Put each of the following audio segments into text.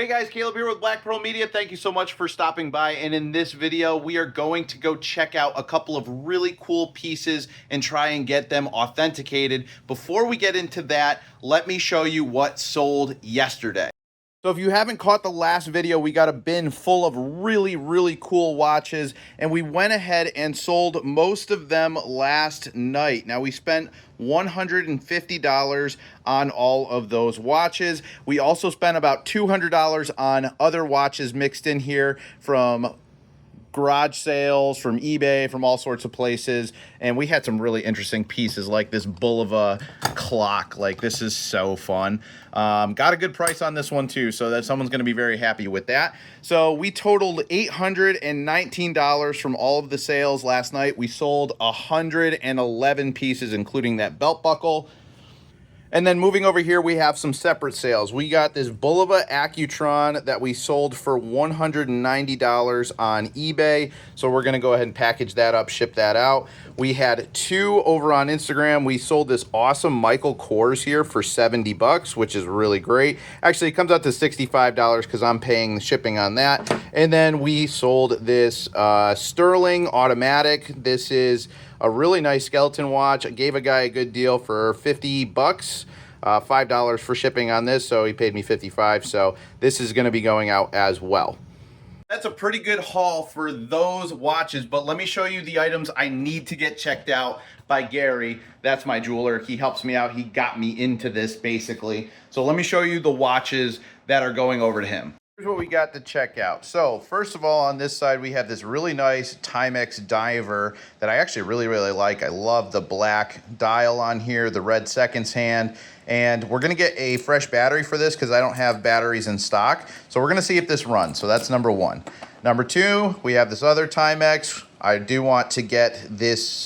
Hey guys, Caleb here with Black Pearl Media. Thank you so much for stopping by. And in this video, we are going to go check out a couple of really cool pieces and try and get them authenticated. Before we get into that, let me show you what sold yesterday. So if you haven't caught the last video, we got a bin full of really cool watches, and we went ahead and sold most of them last night. Now we spent $150 on all of those watches. We also spent about $200 on other watches mixed in here from garage sales, from eBay, from all sorts of places. And we had some really interesting pieces like this Bulova clock. Like, this is so fun. Got a good price on this one too, so that someone's gonna be very happy with that. So we totaled $819 from all of the sales last night. We sold 111 pieces, including that belt buckle. And then moving over here, we have some separate sales. We got this Bulova Accutron that we sold for $190 on eBay. So we're gonna go ahead and package that up, ship that out. We had two over on Instagram. We sold this awesome Michael Kors here for 70 bucks, which is really great. Actually, it comes out to $65 because I'm paying the shipping on that. And then we sold this Sterling automatic. This is a really nice skeleton watch. I gave a guy a good deal for 50 bucks, $5 for shipping on this, so he paid me 55. So this is gonna be going out as well. That's a pretty good haul for those watches, but let me show you the items I need to get checked out by Gary. That's my jeweler. He helps me out. He got me into this basically. So let me show you the watches that are going over to him. Here's what we got to check out. So first of all, on this side, we have this really nice Timex diver that I actually really like. I love the black dial on here, the red seconds hand, and we're gonna get a fresh battery for this because I don't have batteries in stock. So we're gonna see if this runs. So that's number one. Number two, we have this other Timex. I do want to get this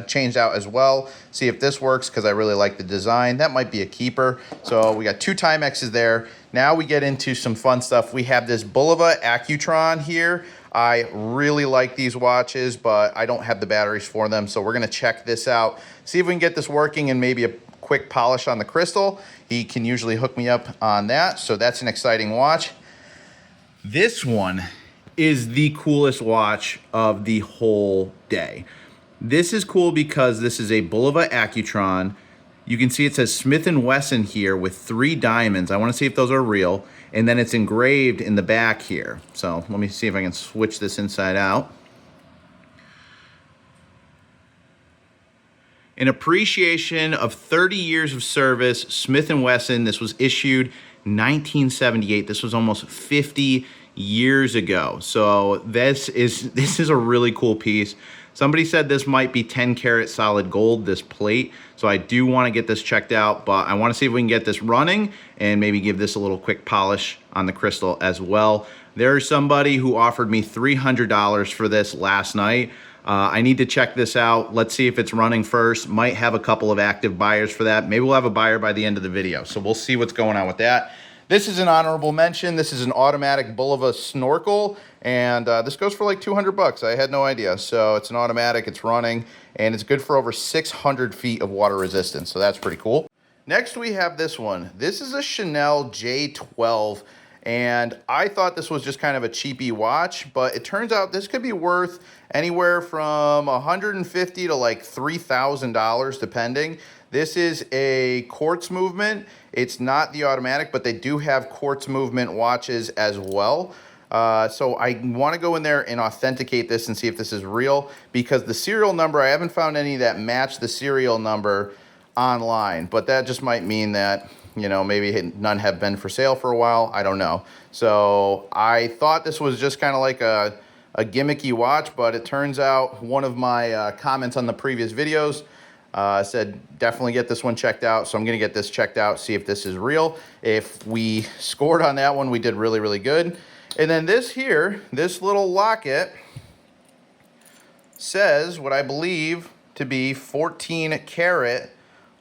changed out as well, see if this works because I really like the design. That might be a keeper. So we got two Timexes there. Now we get into some fun stuff. We have this Bulova Accutron here. I really like these watches, but I don't have the batteries for them. So we're gonna check this out, see if we can get this working and maybe a quick polish on the crystal. He can usually hook me up on that. So that's an exciting watch. This one is the coolest watch of the whole day. This is cool because this is a Bulova Accutron. You can see it says Smith & Wesson here with 3 diamonds. I want to see if those are real. And then it's engraved in the back here. So let me see if I can switch this inside out. In appreciation of 30 years of service, Smith & Wesson. This was issued 1978. This was almost 50 years ago. So this is a really cool piece. Somebody said this might be 10 karat solid gold, this plate. So I do want to get this checked out, but I want to see if we can get this running and maybe give this a little quick polish on the crystal as well. There's somebody who offered me $300 for this last night. I need to check this out. Let's see if it's running first. Might have a couple of active buyers for that. Maybe we'll have a buyer by the end of the video. So we'll see what's going on with that. This is an honorable mention. This is an automatic Bulova snorkel, and this goes for like 200 bucks. I had no idea. So it's an automatic, it's running, and it's good for over 600 feet of water resistance. So that's pretty cool. Next we have this one. This is a Chanel J12, and I thought this was just kind of a cheapy watch, but it turns out this could be worth anywhere from $150 to like $3,000 depending. This is a quartz movement. It's not the automatic, but they do have quartz movement watches as well. So I want to go in there and authenticate this and see if this is real, because the serial number, I haven't found any that match the serial number online, but that just might mean that, you know, maybe none have been for sale for a while. I don't know. So I thought this was just kind of like a gimmicky watch, but it turns out one of my comments on the previous videos said definitely get this one checked out. So I'm gonna get this checked out, see if this is real. If we scored on that one, we did really good. And then this here, this little locket says what I believe to be 14 karat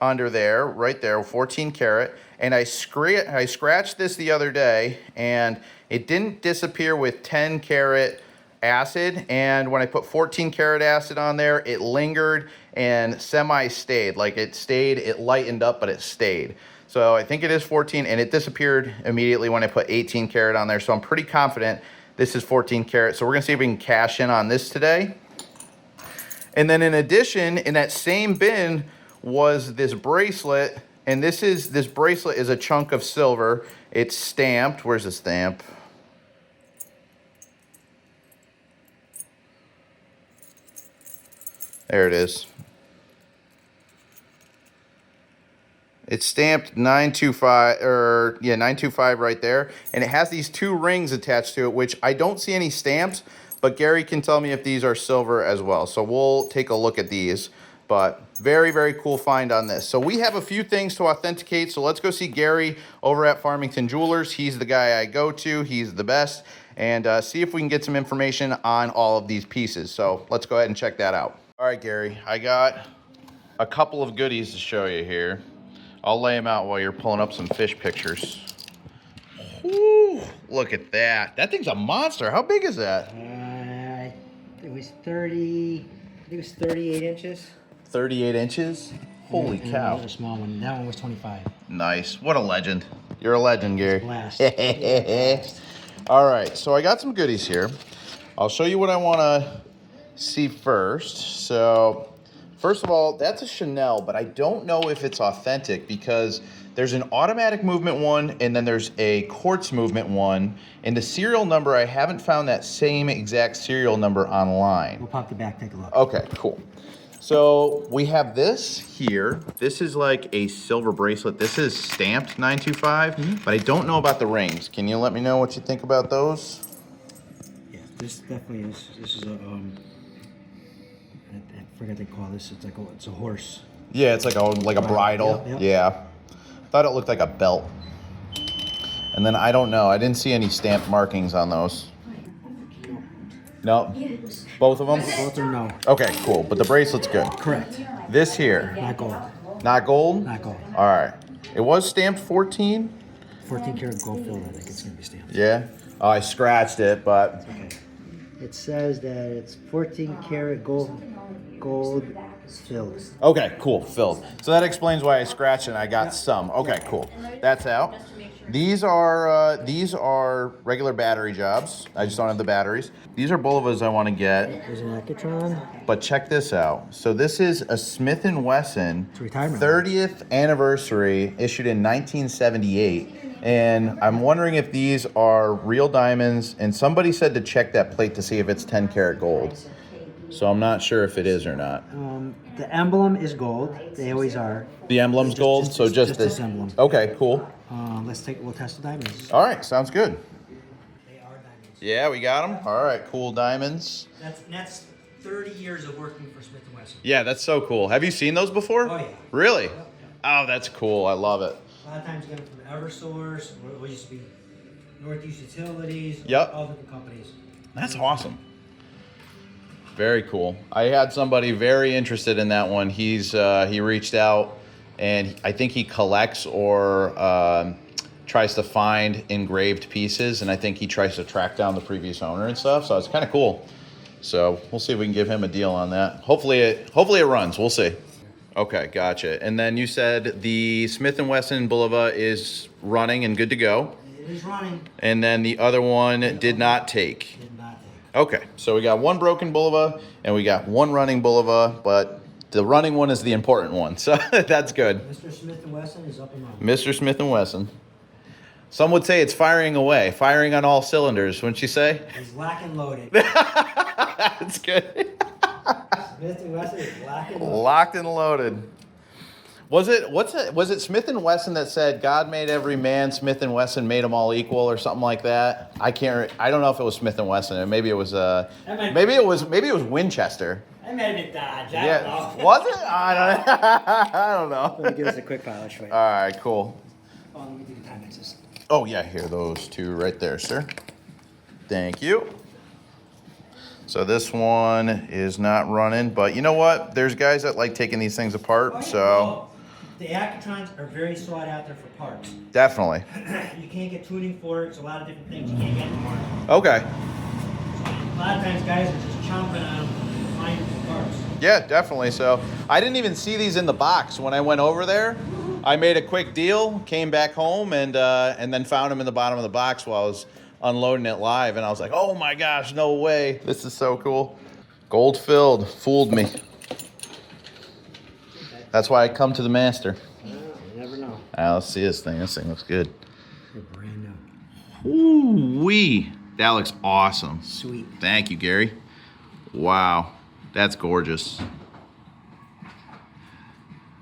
under there, right there, 14 karat. And I scratched this the other day and it didn't disappear with 10 karat acid, and when I put 14 karat acid on there, it lingered and semi-stayed. Like it stayed, it lightened up, but it stayed. So I think it is 14, and it disappeared immediately when I put 18 karat on there. So I'm pretty confident this is 14 karat. So we're gonna see if we can cash in on this today. And then in addition, in that same bin was this bracelet, and this bracelet is a chunk of silver. It's stamped. Where's the stamp? There it is. It's stamped 925, or yeah, 925 right there. And it has these 2 rings attached to it, which I don't see any stamps, but Gary can tell me if these are silver as well. So we'll take a look at these. But very, very cool find on this. So we have a few things to authenticate. So let's go see Gary over at Farmington Jewelers. He's the guy I go to. He's the best. And see if we can get some information on all of these pieces. So let's go ahead and check that out. All right, Gary, I got a couple of goodies to show you here. I'll lay them out while you're pulling up some fish pictures. Whew, look at that. That thing's a monster. How big is that? It was 30, I think it was 38 inches. 38 inches? Holy cow. That was a small one. That one was 25. Nice. What a legend. You're a legend, Gary. Blast. All right, so I got some goodies here. I'll show you what I want to see first. So, first of all, that's a Chanel, but I don't know if it's authentic because there's an automatic movement one and then there's a quartz movement one. And the serial number, I haven't found that same exact serial number online. We'll pop the back, take a look. Okay, cool. So we have this here. This is like a silver bracelet. This is stamped 925, but I don't know about the rings. Can you let me know what you think about those? Yeah, this definitely is. This is a I forgot they call this. It's like it's a horse. Yeah, it's like a bridle. Yep. Yeah. Thought it looked like a belt. And then I don't know. I didn't see any stamped markings on those. No? Both of them? Both of them, no. Okay, cool. But the bracelet's good. Correct. This here. Not gold. Not gold? Not gold. All right. It was stamped 14? 14 karat gold filled, I think it's going to be stamped. Yeah? Oh, I scratched it, but... Okay. It says that it's 14 karat gold filled. Okay, cool. Filled. So that explains why I scratched it and I got some. Okay, cool. That's out. These are regular battery jobs. I just don't have the batteries. These are Bulovas I want to get. There's an Acatron. But check this out. So this is a Smith & Wesson It's a retirement. 30th anniversary, issued in 1978. And I'm wondering if these are real diamonds. And somebody said to check that plate to see if it's 10 karat gold. So I'm not sure if it is or not. The emblem is gold. They always are. The emblem's gold, so just this emblem. Okay, cool. We'll test the diamonds. All right, sounds good. They are diamonds. Yeah, we got them. All right, cool diamonds. That's 30 years of working for Smith & Wesson. Yeah, that's so cool. Have you seen those before? Oh, yeah. Really? Yep. Oh, that's cool. I love it. A lot of times you get them from Eversource, or it used to be Northeast Utilities, Yep. all different companies. That's awesome. Very cool. I had somebody very interested in that one. He reached out, and I think he collects or tries to find engraved pieces, and I think he tries to track down the previous owner and stuff. So it's kind of cool. So we'll see if we can give him a deal on that. Hopefully it runs. We'll see. Okay, gotcha. And then you said the Smith & Wesson Bulova is running and good to go. It is running. And then the other one did not take. Did not take. Okay, so we got one broken Bulova and we got one running Bulova, but the running one is the important one, so that's good. Mr. Smith & Wesson is up and running. Mr. Smith & Wesson. Some would say it's firing away, firing on all cylinders, wouldn't you say? He's lock and loaded. That's good. Smith & Wesson is lock and loaded. Locked and loaded. Was it Smith & Wesson that said God made every man, Smith & Wesson made them all equal, or something like that? I don't know if it was Smith & Wesson. Maybe it was maybe it was Winchester. I made it Dodge. Yeah, was it? I don't know. Let me give us a quick polish for you. All right, cool. Oh, let me do the time axis. Oh yeah, here, those two right there, sir. Thank you. So this one is not running, but you know what? There's guys that like taking these things apart, Oh, yeah. so Well, the Acatrons are very sought out there for parts. definitely. You can't get tuning for it. It's a lot of different things you can't get anymore. Okay. A lot of times guys are just chomping on them to find parts. Yeah, definitely. So I didn't even see these in the box when I went over there. I made a quick deal, came back home, and then found him in the bottom of the box while I was unloading it live, and I was like, oh my gosh, no way. This is so cool. Gold filled, fooled me. That's why I come to the master. You never know. Let's see this thing. This thing looks good. They're brand new. Ooh-wee. That looks awesome. Sweet. Thank you, Gary. Wow, that's gorgeous.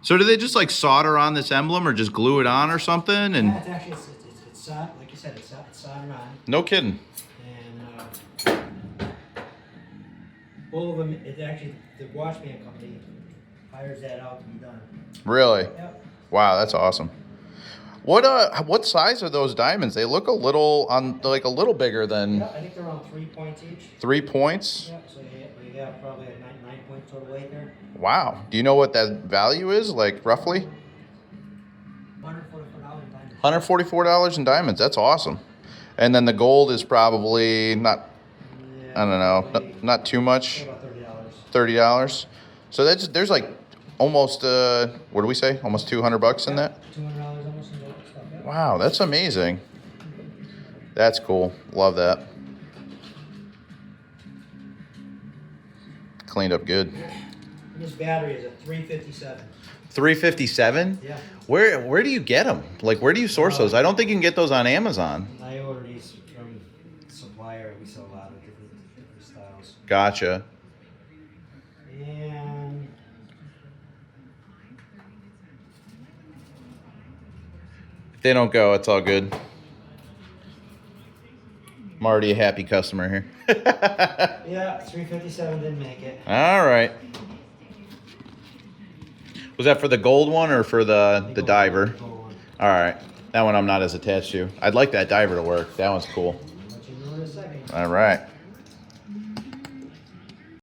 So do they just like solder on this emblem or just glue it on or something? And Yeah, it's actually, it's soldered, like you said, it's soldered on. no kidding. And Bulova, it's actually, the watch band company hires that out to be done. Really? Yep. Wow, that's awesome. What size are those diamonds? They look a little like a little bigger than Yeah, I think they're around 3 points each. 3 points. Yeah, so you have probably a 9 point total weight there. Wow. Do you know what that value is, like roughly? $144 in diamonds. $144 in diamonds. That's awesome. And then the gold is probably not, Yeah, I don't know, probably not too much. about $30. $30. So there's like almost what do we say? Almost $200 in that. $200 almost in that stuff. Yeah. Wow, that's amazing. That's cool. Love that. Cleaned up good. This battery is a 357. 357? Yeah. Where do you get them? Like, where do you source those? I don't think you can get those on Amazon. I order these from supplier. We sell a lot of different styles. Gotcha. And If they don't go, it's all good. I'm already a happy customer here. yeah, 357 didn't make it. All right. Was that for the gold one or for the diver? All right. That one I'm not as attached to. I'd like that diver to work. That one's cool. Let you know in a second. All right.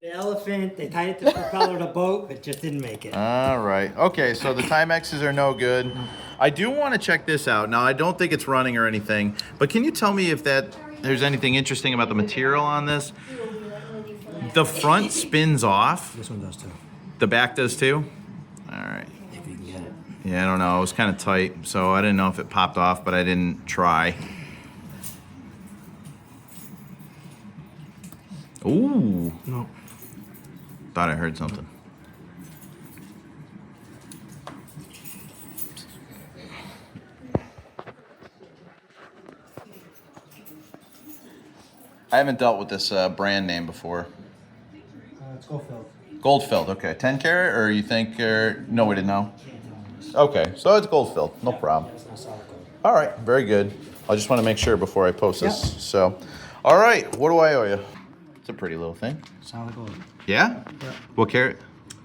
The elephant, they tied it to the propeller of the boat, but just didn't make it. All right. Okay, so the Timexes are no good. I do want to check this out. Now, I don't think it's running or anything, but can you tell me if there's anything interesting about the material on this? The front spins off. This one does too. The back does too? All right. If you can get it. Yeah, I don't know. It was kind of tight, so I didn't know if it popped off, but I didn't try. Ooh. No. Thought I heard something. I haven't dealt with this brand name before. It's Goldfield. Gold-filled, okay. 10 karat, or you think, no, we didn't know? Okay, so it's gold-filled, no problem. It's not solid gold. All right, very good. I just want to make sure before I post this. Yep. So, all right, what do I owe you? It's a pretty little thing. Solid gold. Yeah? Yep. What carat?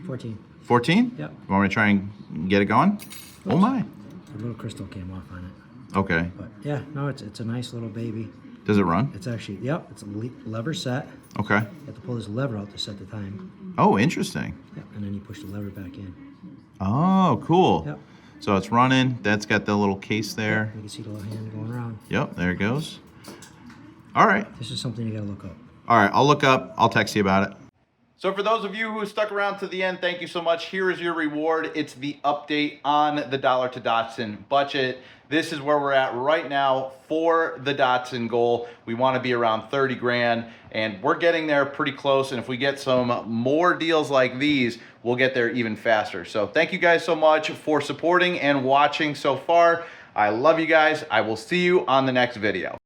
14. 14? Yep. You want me to try and get it going? Oh my. A little crystal came off on it. Okay. But yeah, no, it's a nice little baby. Does it run? It's actually, yep, it's a lever set. Okay. You have to pull this lever out to set the time. Oh, interesting. Yep, and then you push the lever back in. Oh, cool. Yep. So it's running. That's got the little case there. You can see the little hand going around. Yep, there it goes. All right. This is something you gotta look up. All right, I'll look up. I'll text you about it. So for those of you who stuck around to the end, thank you so much. Here is your reward. It's the update on the dollar to Dotson budget. This is where we're at right now for the Dotson goal. We want to be around 30 grand, and we're getting there pretty close. And if we get some more deals like these, we'll get there even faster. So thank you guys so much for supporting and watching so far. I love you guys. I will see you on the next video.